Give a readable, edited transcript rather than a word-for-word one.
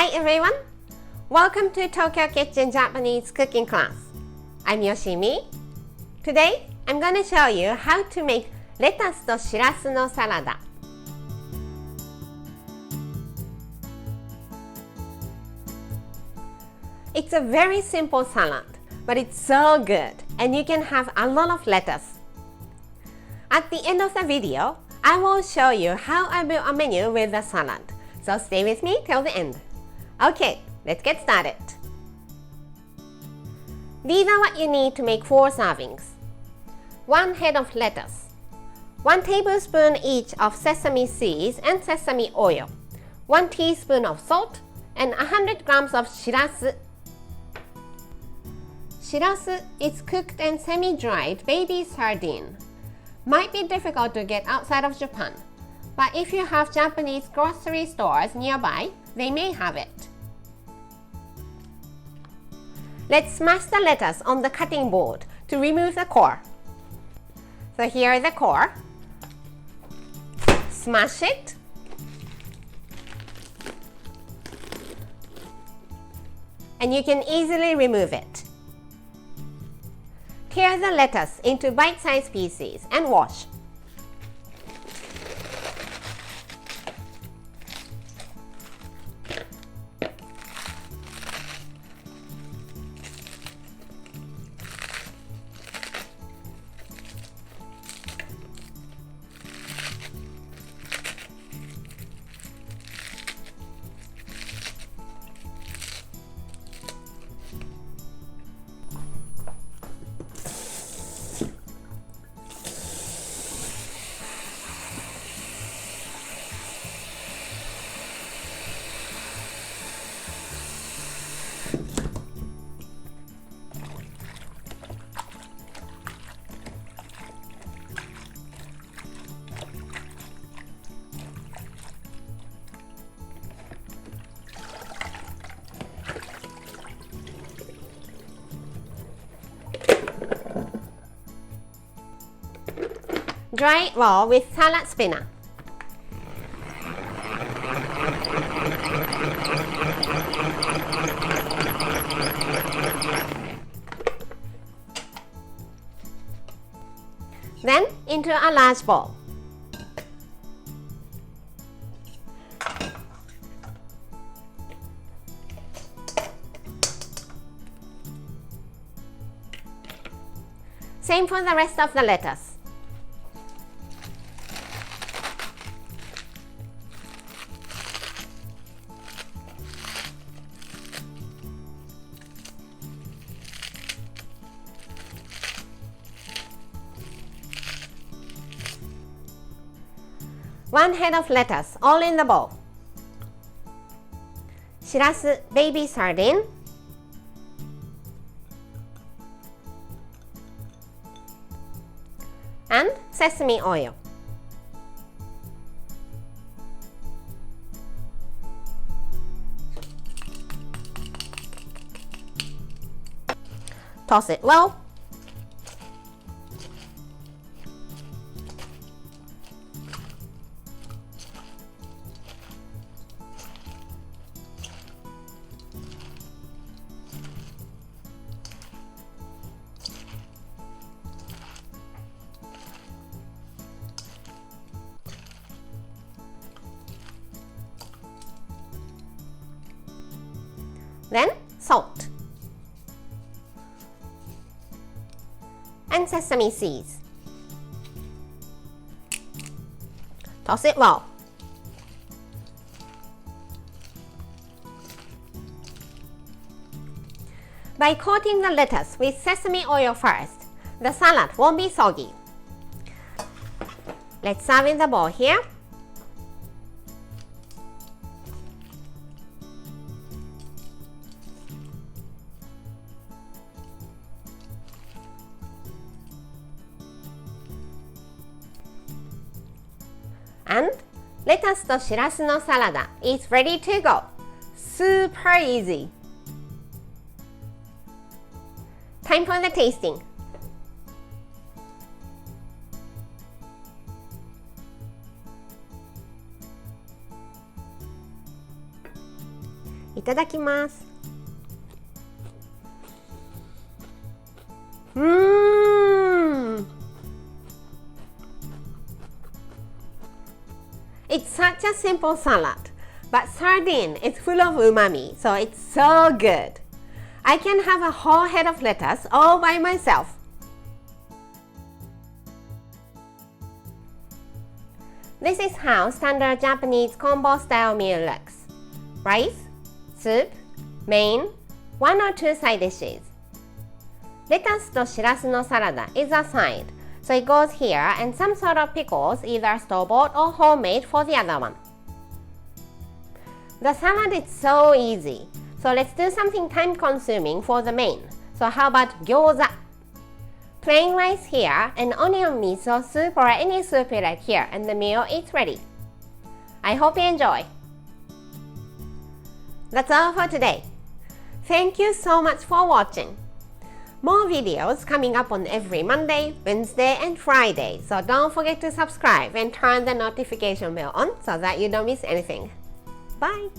Hi everyone! Welcome to Tokyo Kitchen Japanese cooking class. I'm Yoshimi. Today, I'm going to show you how to make レタスとシラスのサラダ. It's a very simple salad, but it's so good and you can have a lot of lettuce. At the end of the video, I will show you how I build a menu with the salad. So stay with me till the end. Okay, let's get started. These are what you need to make 4 servings. 1 head of lettuce, 1 tablespoon each of sesame seeds and sesame oil, 1 teaspoon of salt, and 100 grams of shirasu. Shirasu is cooked and semi-dried baby sardine. Might be difficult to get outside of Japan, but if you have Japanese grocery stores nearby, they may have it. Let's smash the lettuce on the cutting board to remove the core. So here is the core. Smash it. And you can easily remove it. Tear the lettuce into bite-sized pieces and wash. Dry it raw with salad spinner. Then into a large bowl. Same for the rest of the lettuce. One head of lettuce, all in the bowl. Shirasu baby sardine. And sesame oil. Toss it well. Then salt and sesame seeds. Toss it well. By coating the lettuce with sesame oil first, the salad won't be soggy. Let's serve in the bowl here. And レタスとシラスのサラダ is ready to go. Super easy. Time for the tasting. いただきます。It's such a simple salad, but sardine is full of umami, so it's so good. I can have a whole head of lettuce all by myself. This is how standard Japanese combo style meal looks. Rice, soup, main, 1 or 2 side dishes. レタスとしらすのサラダ is a side, so it goes here, and some sort of pickles, either store-bought or homemade, for the other one. The salad is so easy, so let's do something time-consuming for the main. So how about gyoza? Plain rice here, and onion miso soup or any soup you like here, and the meal is ready. I hope you enjoy. That's all for today. Thank you so much for watching. More videos coming up on every Monday, Wednesday, and Friday, so don't forget to subscribe and turn the notification bell on so that you don't miss anything. Bye!